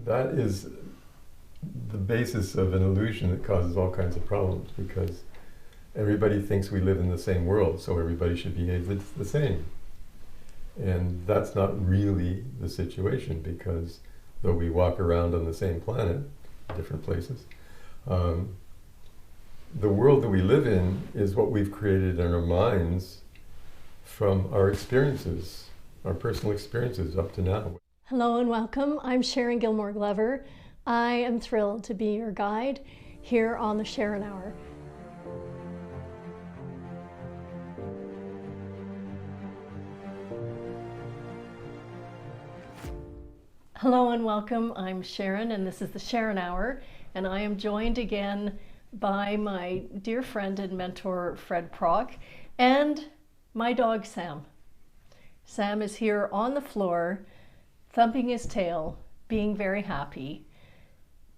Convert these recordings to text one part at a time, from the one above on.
that is the basis of an illusion that causes all kinds of problems, because everybody thinks we live in the same world, so everybody should behave the same. And that's not really the situation, because though we walk around on the same planet, different places, the world that we live in is what we've created in our minds from our experiences, our personal experiences up to now. Hello and welcome. I'm Sharon Gilmore-Glover. I am thrilled to be your guide here on the Sharon Hour. Hello and welcome. I'm Sharon and this is the Sharon Hour, and I am joined again by my dear friend and mentor Fred Prock and my dog Sam. Sam is here on the floor, thumping his tail, being very happy.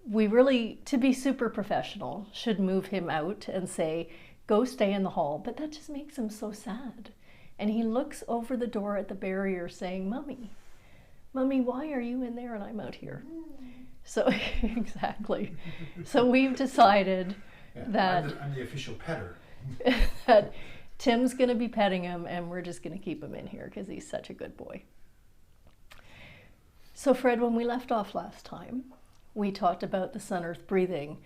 We really, to be super professional, should move him out and say, go stay in the hall, but that just makes him so sad. And he looks over the door at the barrier saying, Mommy, why are you in there and I'm out here? So, exactly. So we've decided that I'm the official petter. that Tim's gonna be petting him and we're just gonna keep him in here because he's such a good boy. So Fred, when we left off last time, we talked about the sun-earth breathing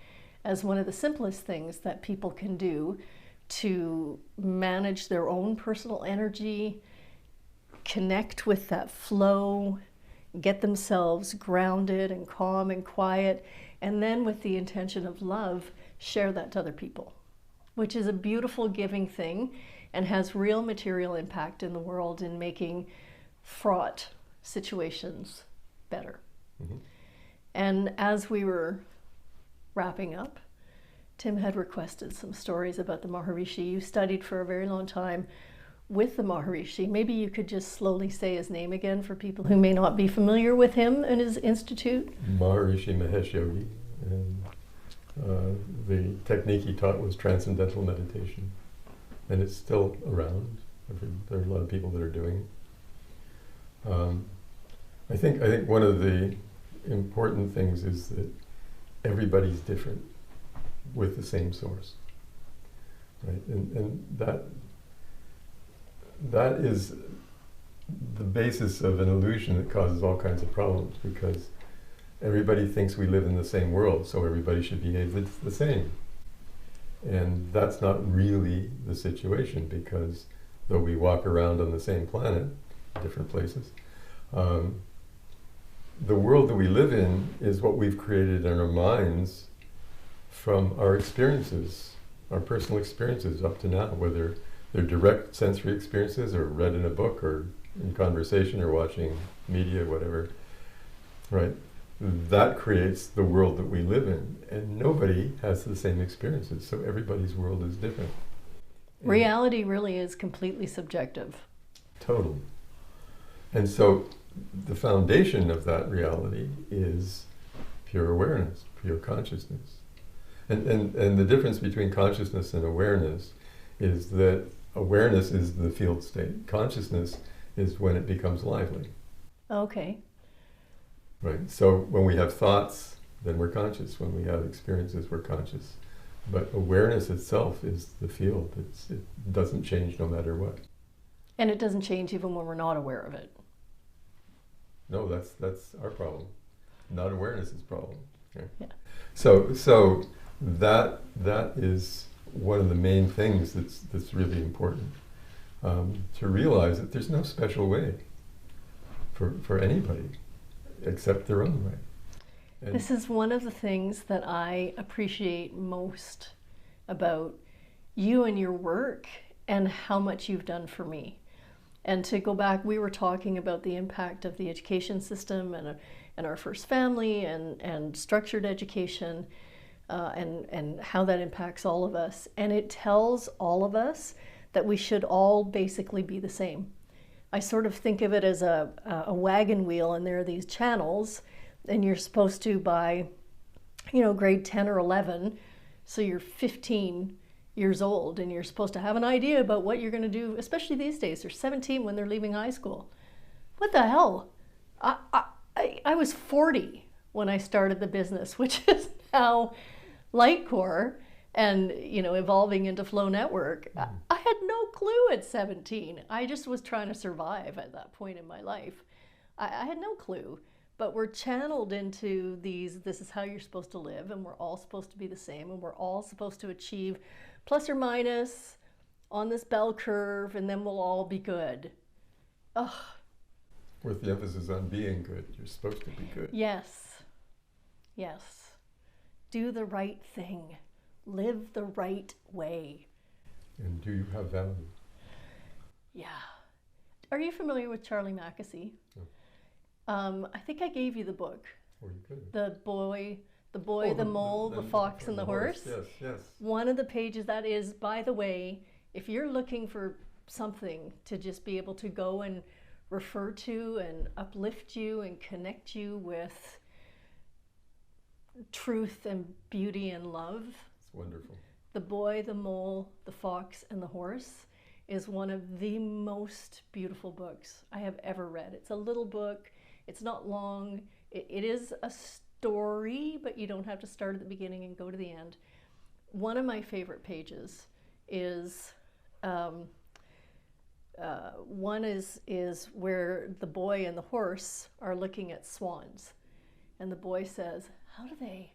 as one of the simplest things that people can do to manage their own personal energy, connect with that flow, get themselves grounded and calm and quiet, and then with the intention of love, share that to other people, which is a beautiful giving thing and has real material impact in the world in making fraught situations better. Mm-hmm. And as we were wrapping up, Tim had requested some stories about the Maharishi. You studied for a very long time with the Maharishi. Maybe you could just slowly say his name again for people who may not be familiar with him and his institute. Maharishi Mahesh Yogi. And the technique he taught was transcendental meditation. And it's still around. There are a lot of people that are doing it. I think one of the important things is that everybody's different with the same source, right? And that is the basis of an illusion that causes all kinds of problems, because everybody thinks we live in the same world, so everybody should behave the same. And that's not really the situation, because though we walk around on the same planet, different places, the world that we live in is what we've created in our minds from our experiences, our personal experiences up to now, whether they're direct sensory experiences or read in a book or in conversation or watching media, whatever, right? That creates the world that we live in, and nobody has the same experiences, so everybody's world is different. Reality really is completely subjective. Total. And so the foundation of that reality is pure awareness, pure consciousness. And the difference between consciousness and awareness is that awareness is the field state. Consciousness is when it becomes lively. Okay. Right. So when we have thoughts, then we're conscious. When we have experiences, we're conscious. But awareness itself is the field. It doesn't change no matter what. And it doesn't change even when we're not aware of it. No, that's our problem. Not awareness's problem. Okay? Yeah. So that is one of the main things that's really important, to realize that there's no special way for anybody except their own way. And this is one of the things that I appreciate most about you and your work and how much you've done for me. And to go back, we were talking about the impact of the education system and our first family and structured education and how that impacts all of us. And it tells all of us that we should all basically be the same. I sort of think of it as a wagon wheel, and there are these channels, and you're supposed to, by grade 10 or 11, so you're 15 years old and you're supposed to have an idea about what you're going to do, especially these days. They're 17 when they're leaving high school. What the hell? I was 40 when I started the business, which is now Lightcore and, you know, evolving into Flow Network. I had no clue at 17. I just was trying to survive at that point in my life. I had no clue, but we're channeled into this is how you're supposed to live, and we're all supposed to be the same, and we're all supposed to achieve plus or minus on this bell curve, and then we'll all be good. Ugh. With the emphasis on being good. You're supposed to be good. Yes. Yes. Do the right thing. Live the right way. And do you have value? Yeah. Are you familiar with Charlie Mackesy? No. I think I gave you the book. Or you could. The boy, the mole, the fox, and the horse. Yes, yes. One of the pages that is, by the way, if you're looking for something to just be able to go and refer to and uplift you and connect you with truth and beauty and love. It's wonderful. The Boy, the Mole, the Fox, and the Horse is one of the most beautiful books I have ever read. It's a little book. It's not long. It is a story, but you don't have to start at the beginning and go to the end. One of my favorite pages is one is where the boy and the horse are looking at swans. And the boy says, how do they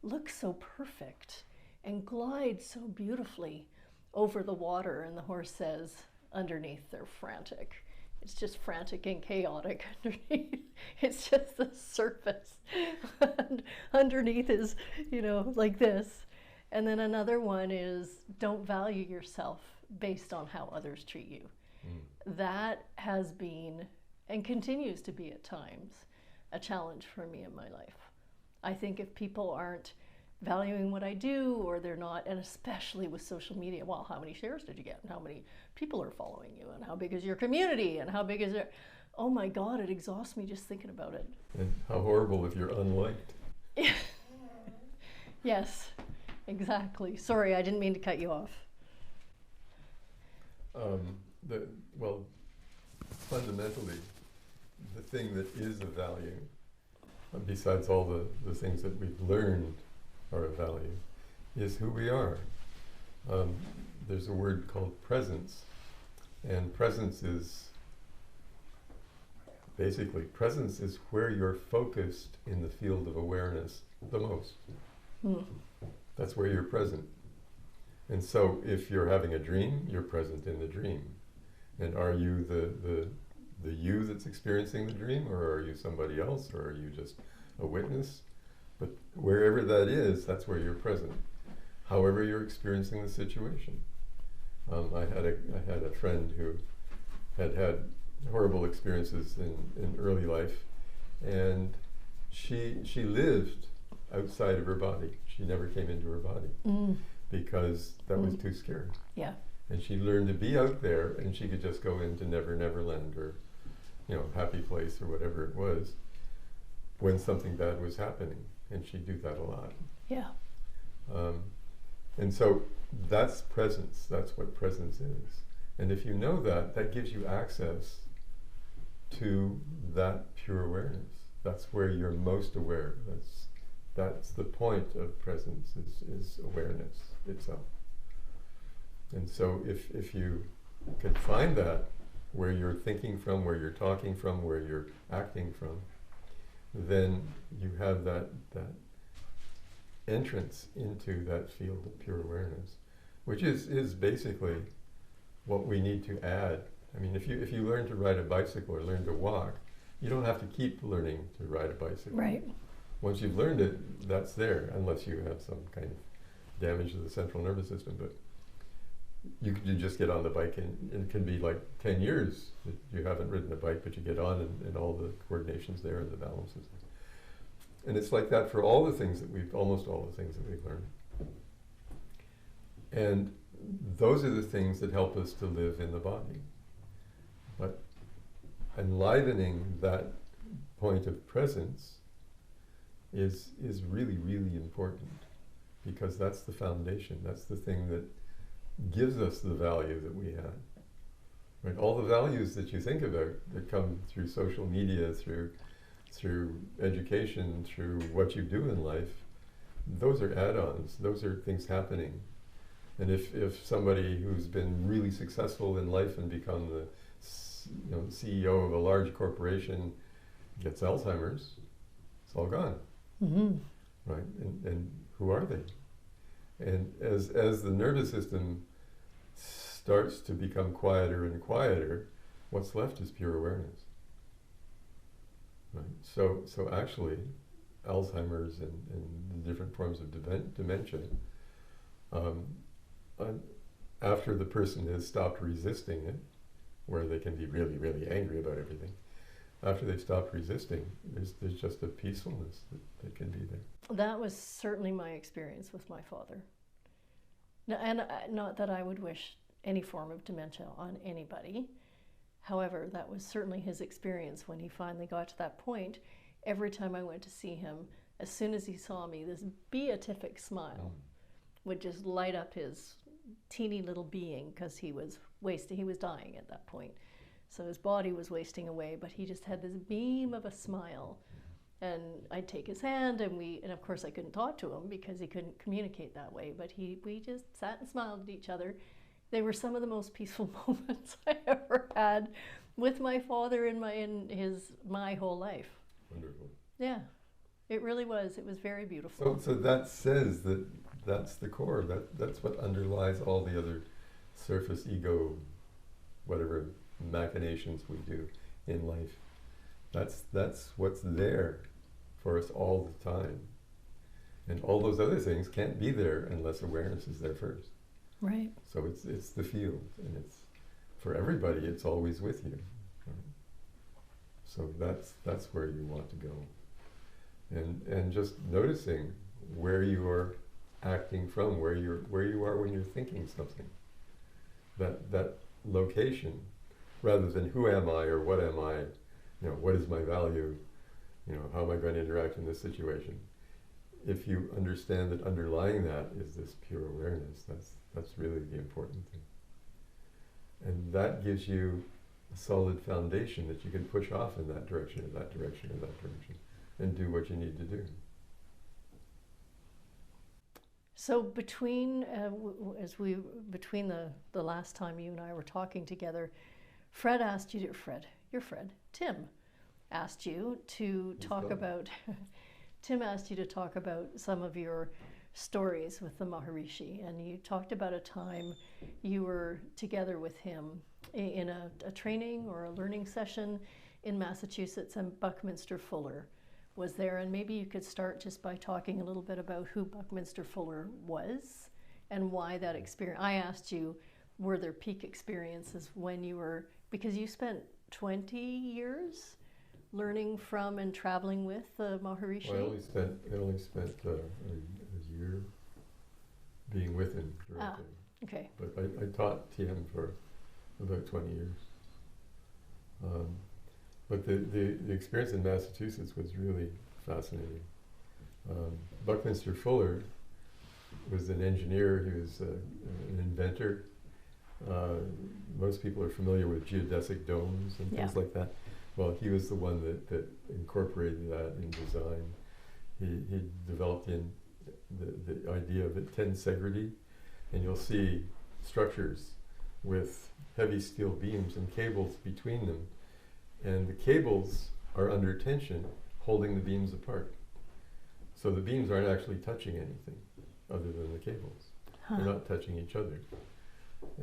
look so perfect and glide so beautifully over the water? And the horse says, underneath they're frantic. It's just frantic and chaotic underneath. It's just the surface. And underneath is, you know, like this. And then another one is, don't value yourself based on how others treat you. That has been, and continues to be at times, a challenge for me in my life. I think if people aren't valuing what I do, or they're not, and especially with social media, well, how many shares did you get? And how many people are following you? And how big is your community? And how big is it? Oh my God, it exhausts me just thinking about it. And how horrible if you're unliked. Yes, exactly. Sorry, I didn't mean to cut you off. Well, fundamentally, the thing that is of value, besides all the things that we've learned are of value, is who we are. There's a word called presence, and presence is where you're focused in the field of awareness the most. That's where you're present. And so if you're having a dream, you're present in the dream. And are you the you that's experiencing the dream, or are you somebody else, or are you just a witness? But wherever that is, that's where you're present. However you're experiencing the situation. I had a friend who had horrible experiences in early life, and she lived outside of her body. She never came into her body because that was too scary. Yeah. And she learned to be out there, and she could just go into Never Never Land, or, you know, Happy Place, or whatever it was, when something bad was happening. And she'd do that a lot. Yeah. And so that's presence. That's what presence is. And if you know that, that gives you access to that pure awareness. That's where you're most aware. That's the point of presence, is awareness itself. And so if you can find that, where you're thinking from, where you're talking from, where you're acting from, then you have that entrance into that field of pure awareness, which is basically what we need to add. I mean, if you learn to ride a bicycle or learn to walk, you don't have to keep learning to ride a bicycle. Right. Once you've learned it, that's there, unless you have some kind of damage to the central nervous system. But you just get on the bike, and it can be like 10 years that you haven't ridden a bike, but you get on, and all the coordination's there and the balance is there. And it's like that for all the things that almost all the things that we've learned. And those are the things that help us to live in the body. But enlivening that point of presence is really, really important, because that's the foundation. That's the thing that gives us the value that we have. Right? All the values that you think about that come through social media, through through education, through what you do in life, those are add-ons. Those are things happening. And if somebody who's been really successful in life and become the CEO of a large corporation gets Alzheimer's, it's all gone, right? And who are they? And as the nervous system starts to become quieter and quieter, what's left is pure awareness. Right? So actually, Alzheimer's and the different forms of dementia, after the person has stopped resisting it, where they can be really, really angry about everything, after they've stopped resisting, there's just a peacefulness that can be there. That was certainly my experience with my father. And not that I would wish any form of dementia on anybody. However, that was certainly his experience when he finally got to that point. Every time I went to see him, as soon as he saw me, this beatific smile would just light up his teeny little being, because he was dying at that point. So his body was wasting away, but he just had this beam of a smile. And I'd take his hand, and of course I couldn't talk to him because he couldn't communicate that way, but we just sat and smiled at each other. They were some of the most peaceful moments I ever had with my father in my whole life. Wonderful. Yeah, it really was. It was very beautiful. So that says that's the core. That's what underlies all the other surface ego, whatever machinations we do in life. That's what's there for us all the time. And all those other things can't be there unless awareness is there first. Right. So it's the field, and it's for everybody. It's always with you. Right? So that's where you want to go, and just noticing where you are acting from, where you are when you're thinking something. That location, rather than who am I or what am I, what is my value, how am I going to interact in this situation. If you understand that underlying that is this pure awareness, that's really the important thing. And that gives you a solid foundation that you can push off in that direction, or that direction, or that direction, and do what you need to do. So between the last time you and I were talking together, Tim asked you to talk about some of your stories with the Maharishi, and you talked about a time you were together with him in a training or a learning session in Massachusetts, and Buckminster Fuller was there. And maybe you could start just by talking a little bit about who Buckminster Fuller was and why that experience. I asked you, were there peak experiences when you were, because you spent 20 years learning from and traveling with the Maharishi? Well, I only spent a year being with him directly. Okay. But I taught TM for about 20 years. But the experience in Massachusetts was really fascinating. Buckminster Fuller was an engineer. He was an inventor. Most people are familiar with geodesic domes and things like that. Well, he was the one that incorporated that in design. He developed in the idea of tensegrity, and you'll see structures with heavy steel beams and cables between them, and the cables are under tension, holding the beams apart. So the beams aren't actually touching anything other than the cables. They're not touching each other.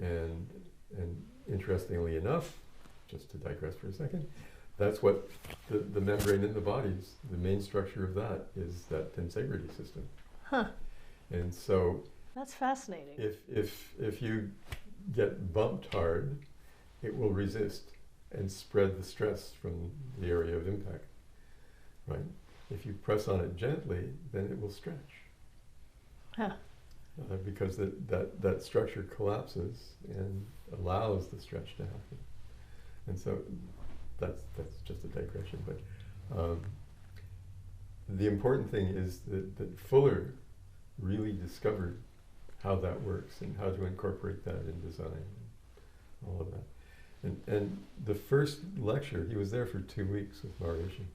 And interestingly enough, just to digress for a second, that's what the membrane in the body is. The main structure of that is that tensegrity system. And so that's fascinating. If you get bumped hard, it will resist and spread the stress from the area of impact. Right? If you press on it gently, then it will stretch. Because that structure collapses and allows the stretch to happen. And so that's just a digression. But the important thing is that Fuller really discovered how that works and how to incorporate that in design and all of that. And the first lecture, he was there for 2 weeks with Maharishi.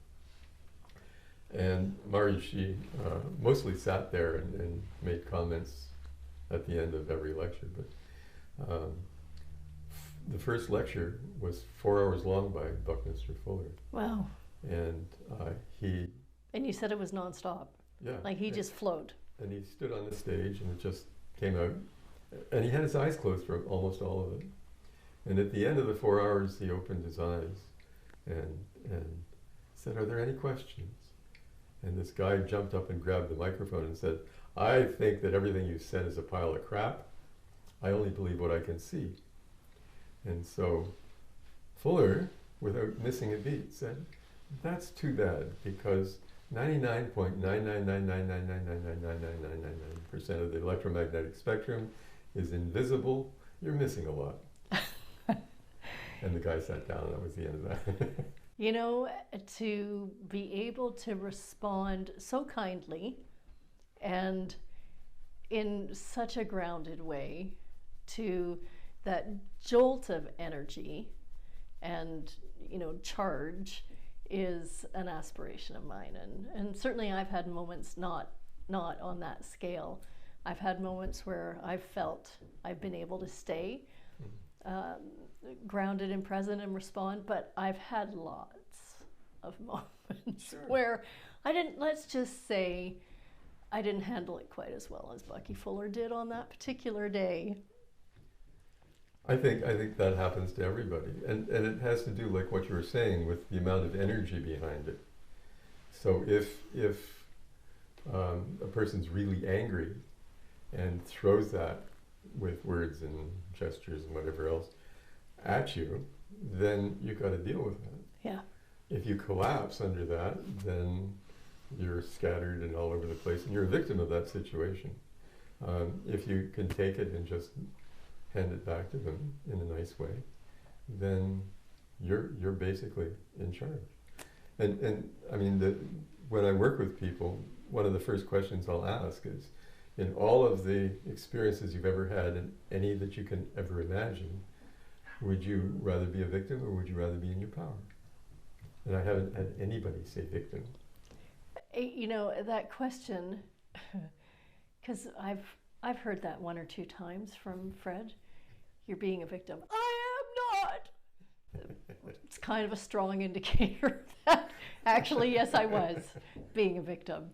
And Mari, she mostly sat there and made comments at the end of every lecture. But the first lecture was 4 hours long by Buckminster Fuller. Wow. And he... And you said it was nonstop. Yeah. Like he just flowed. And he stood on the stage and it just came out. And he had his eyes closed for almost all of it. And at the end of the 4 hours, he opened his eyes and said, "Are there any questions?" And this guy jumped up and grabbed the microphone and said, "I think that everything you said is a pile of crap. I only believe what I can see." And so Fuller, without missing a beat, said, "That's too bad, because 99.99999999999% of the electromagnetic spectrum is invisible. You're missing a lot." And the guy sat down, and that was the end of that. You know, to be able to respond so kindly and in such a grounded way to that jolt of energy and, you know, charge is an aspiration of mine. And certainly I've had moments not on that scale. I've had moments where I've felt I've been able to stay grounded and present and respond, but I've had lots of moments Sure. where let's just say I didn't handle it quite as well as Bucky Fuller did on that particular day. I think that happens to everybody, and it has to do, like what you were saying, with the amount of energy behind it. So if a person's really angry and throws that with words and gestures and whatever else at you, then you've got to deal with that. Yeah. If you collapse under that, then you're scattered and all over the place, and you're a victim of that situation. If you can take it and just hand it back to them in a nice way, then you're basically in charge. And I mean, when I work with people, one of the first questions I'll ask is, in all of the experiences you've ever had, and any that you can ever imagine, would you rather be a victim or would you rather be in your power? And I haven't had anybody say victim. You know, that question, because I've heard that one or two times from Fred. You're being a victim. I am not. It's kind of a strong indicator that actually, yes, I was being a victim.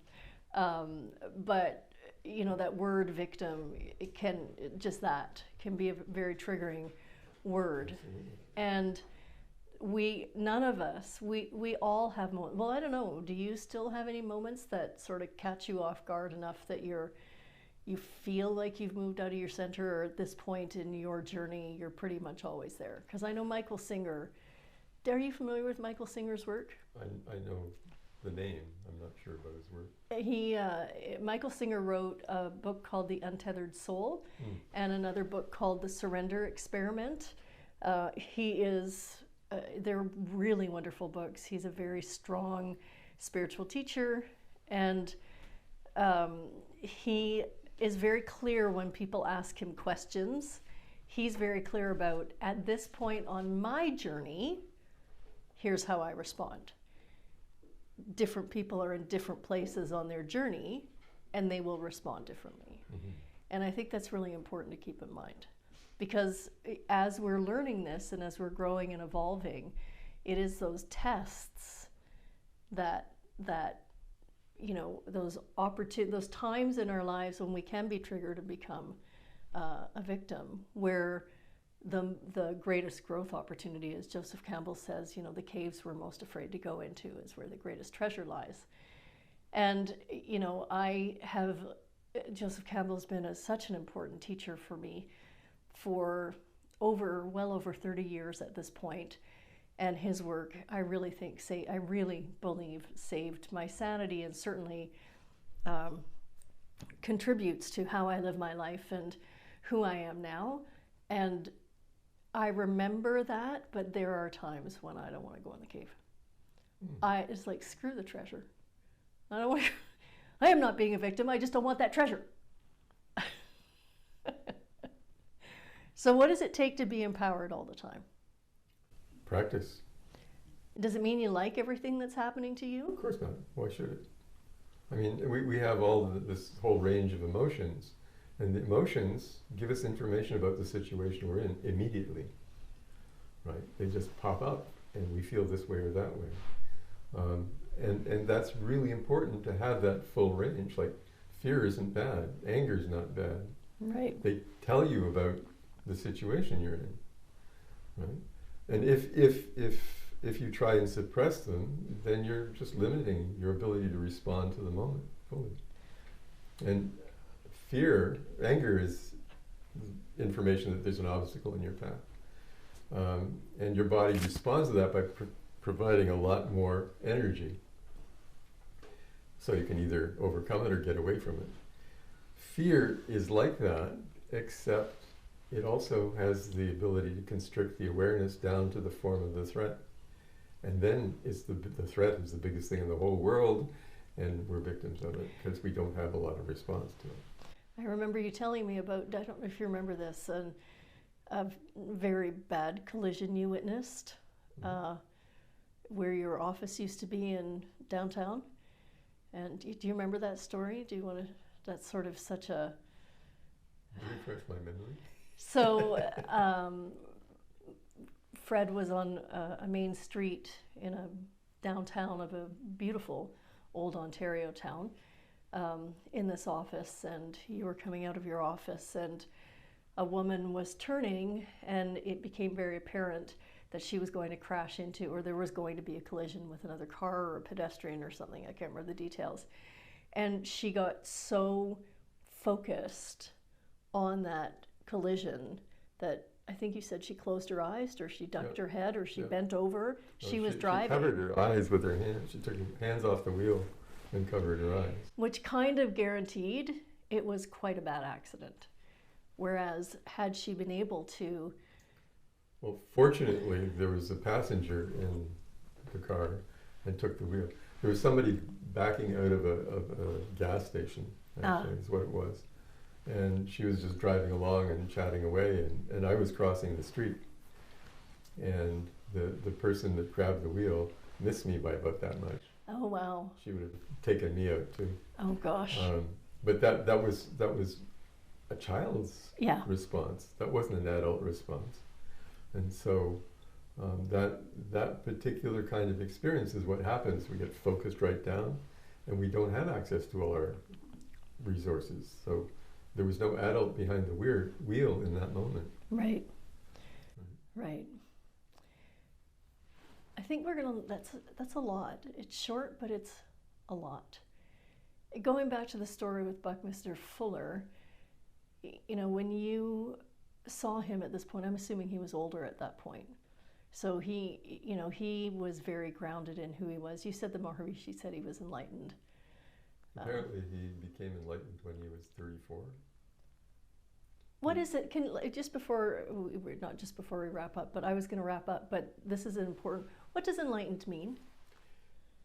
But you know, that word victim, it can be a very triggering word. And none of us, we all have moments. Well, I don't know, do you still have any moments that sort of catch you off guard enough that you feel like you've moved out of your center, or at this point in your journey, you're pretty much always there? Because I know Michael Singer, are you familiar with Michael Singer's work? I know the name. I'm not sure about his work. Michael Singer wrote a book called The Untethered Soul and another book called The Surrender Experiment. They're really wonderful books. He's a very strong spiritual teacher, and he is very clear when people ask him questions. He's very clear about, at this point on my journey, here's how I respond. Different people are in different places on their journey, and they will respond differently. Mm-hmm. And I think that's really important to keep in mind, because as we're learning this and as we're growing and evolving, it is those tests that you know, those times in our lives when we can be triggered and become a victim, where the greatest growth opportunity, as Joseph Campbell says, you know, the caves we're most afraid to go into is where the greatest treasure lies. And, you know, Joseph Campbell's been such an important teacher for me for well over 30 years at this point. And his work, I really believe saved my sanity, and certainly contributes to how I live my life and who I am now. And I remember that, but there are times when I don't want to go in the cave. It's like, screw the treasure. I don't want to, I am not being a victim, I just don't want that treasure. So what does it take to be empowered all the time? Practice. Does it mean you like everything that's happening to you? Of course not. Why should it? I mean, we have this whole range of emotions, and the emotions give us information about the situation we're in immediately, right? They just pop up, and we feel this way or that way. And that's really important to have that full range. Like, fear isn't bad, anger is not bad. Right. They tell you about the situation you're in, right? And if you try and suppress them, then you're just limiting your ability to respond to the moment fully. And anger is information that there's an obstacle in your path. And your body responds to that by providing a lot more energy. So you can either overcome it or get away from it. Fear is like that, except it also has the ability to constrict the awareness down to the form of the threat. And then the threat is the biggest thing in the whole world, and we're victims of it because we don't have a lot of response to it. I remember you telling me about, I don't know if you remember this, a very bad collision you witnessed where your office used to be in downtown. And do you remember that story? Do you want to, that's sort of such a... Refresh my memory. So Fred was on a main street in a downtown of a beautiful old Ontario town in this office, and you were coming out of your office, and a woman was turning, and it became very apparent that she was going to crash into, or there was going to be a collision with another car or a pedestrian or something. I can't remember the details. And she got so focused on that collision that I think you said she closed her eyes, or she ducked her head, or she bent over. She was driving. She covered her eyes with her hands. She took her hands off the wheel and covered her eyes. Which kind of guaranteed it was quite a bad accident. Whereas had she been able to... Well, fortunately, there was a passenger in the car and took the wheel. There was somebody backing out of a gas station, actually, is what it was. And she was just driving along and chatting away, and I was crossing the street. And the person that grabbed the wheel missed me by about that much. Oh, wow. She would have taken me out, too. Oh, gosh. But that was a child's response. That wasn't an adult response. And so that particular kind of experience is what happens. We get focused right down, and we don't have access to all our resources. So there was no adult behind the wheel in that moment. Right. Right. I think we're gonna. That's a lot. It's short, but it's a lot. Going back to the story with Buckminster Fuller, you know, when you saw him at this point, I'm assuming he was older at that point. So he was very grounded in who he was. You said the Maharishi said he was enlightened. Apparently he became enlightened when he was 34. What is it? Just before we wrap up, but I was going to wrap up, but this is important. What does enlightened mean?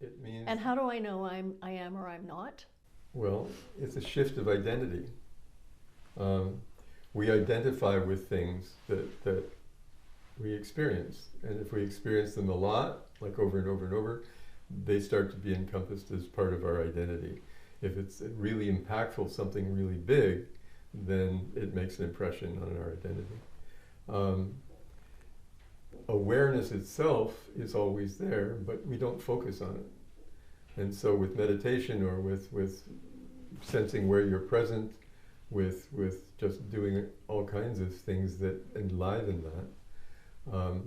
It means... And how do I know I am or I'm not? Well, it's a shift of identity. We identify with things that we experience. And if we experience them a lot, like over and over and over, they start to be encompassed as part of our identity. If it's really impactful, something really big, then it makes an impression on our identity. Awareness itself is always there, but we don't focus on it. And so with meditation or with sensing where you're present, with just doing all kinds of things that enliven that,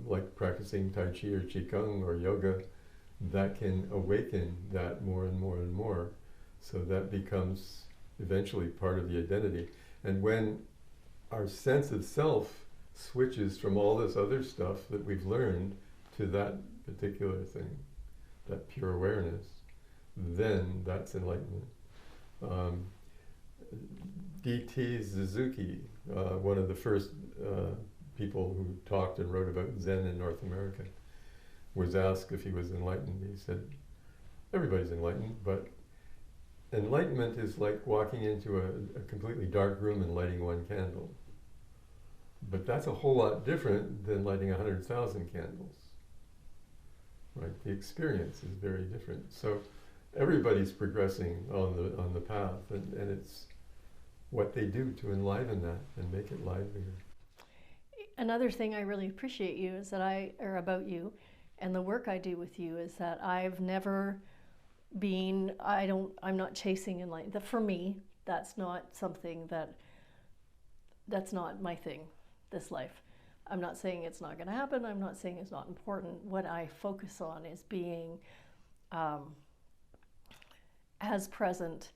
like practicing Tai Chi or Qigong or yoga, that can awaken that more and more and more. So that becomes eventually part of the identity. And when our sense of self switches from all this other stuff that we've learned to that particular thing, that pure awareness, then that's enlightenment. D.T. Suzuki, one of the first people who talked and wrote about Zen in North America, was asked if he was enlightened. He said, everybody's enlightened, but enlightenment is like walking into a completely dark room and lighting one candle. But that's a whole lot different than lighting 100,000 candles. right? The experience is very different. So everybody's progressing on the path, and it's what they do to enliven that and make it livelier. Another thing I really appreciate you is that about you and the work I do with you is that I've never been, I'm not chasing enlightenment. For me, that's not something that's not my thing, this life. I'm not saying it's not going to happen. I'm not saying it's not important. What I focus on is being as present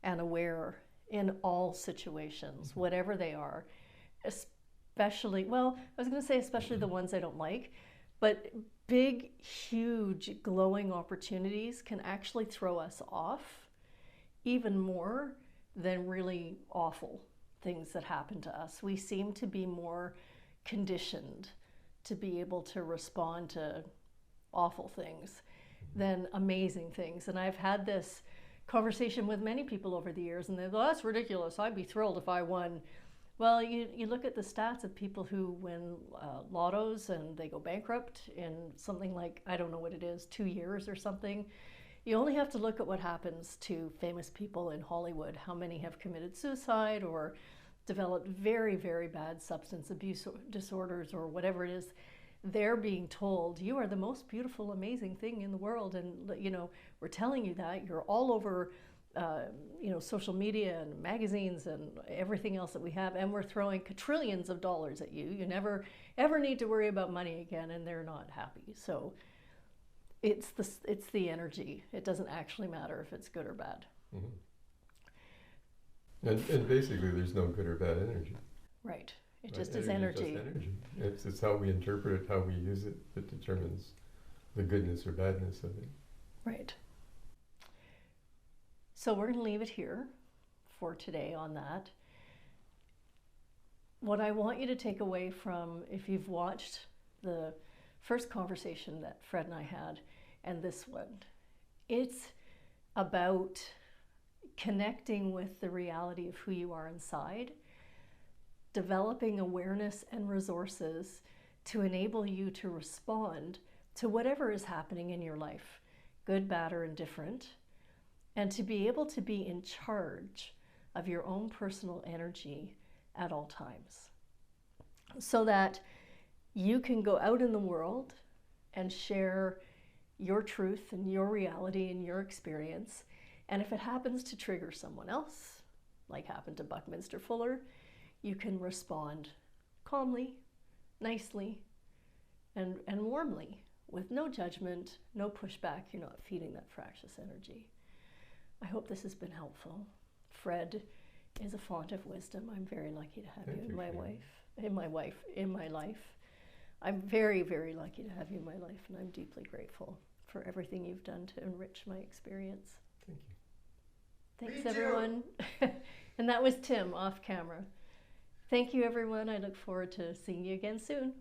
and aware in all situations, whatever they are, especially, well, I was going to say especially the ones I don't like, but big, huge, glowing opportunities can actually throw us off even more than really awful things that happen to us. We seem to be more conditioned to be able to respond to awful things than amazing things. And I've had this conversation with many people over the years, and they go, that's ridiculous. I'd be thrilled if I won. Well, you look at the stats of people who win lottos and they go bankrupt in something like, I don't know what it is, 2 years or something. You only have to look at what happens to famous people in Hollywood, how many have committed suicide or developed very, very bad substance abuse disorders or whatever it is. They're being told, you are the most beautiful, amazing thing in the world. And, we're telling you that. You're all over, social media and magazines and everything else that we have. And we're throwing quadrillions of dollars at you. You never, ever need to worry about money again. And they're not happy. So it's the energy. It doesn't actually matter if it's good or bad. Mm-hmm. And basically, there's no good or bad energy. Right. It just is energy. Just energy. It's how we interpret it, how we use it, that determines the goodness or badness of it. Right. So we're going to leave it here for today on that. What I want you to take away from, if you've watched the first conversation that Fred and I had and this one, it's about connecting with the reality of who you are inside, developing awareness and resources to enable you to respond to whatever is happening in your life, good, bad, or indifferent, and to be able to be in charge of your own personal energy at all times, so that you can go out in the world and share your truth and your reality and your experience. And if it happens to trigger someone else, like happened to Buckminster Fuller, you can respond calmly, nicely, and warmly, with no judgment, no pushback. You're not feeding that fractious energy. I hope this has been helpful. Fred is a font of wisdom. I'm very lucky to have you in my life. I'm very, very lucky to have you in my life, and I'm deeply grateful for everything you've done to enrich my experience. Thank you. Thanks, everyone. And that was Tim off camera. Thank you, everyone. I look forward to seeing you again soon.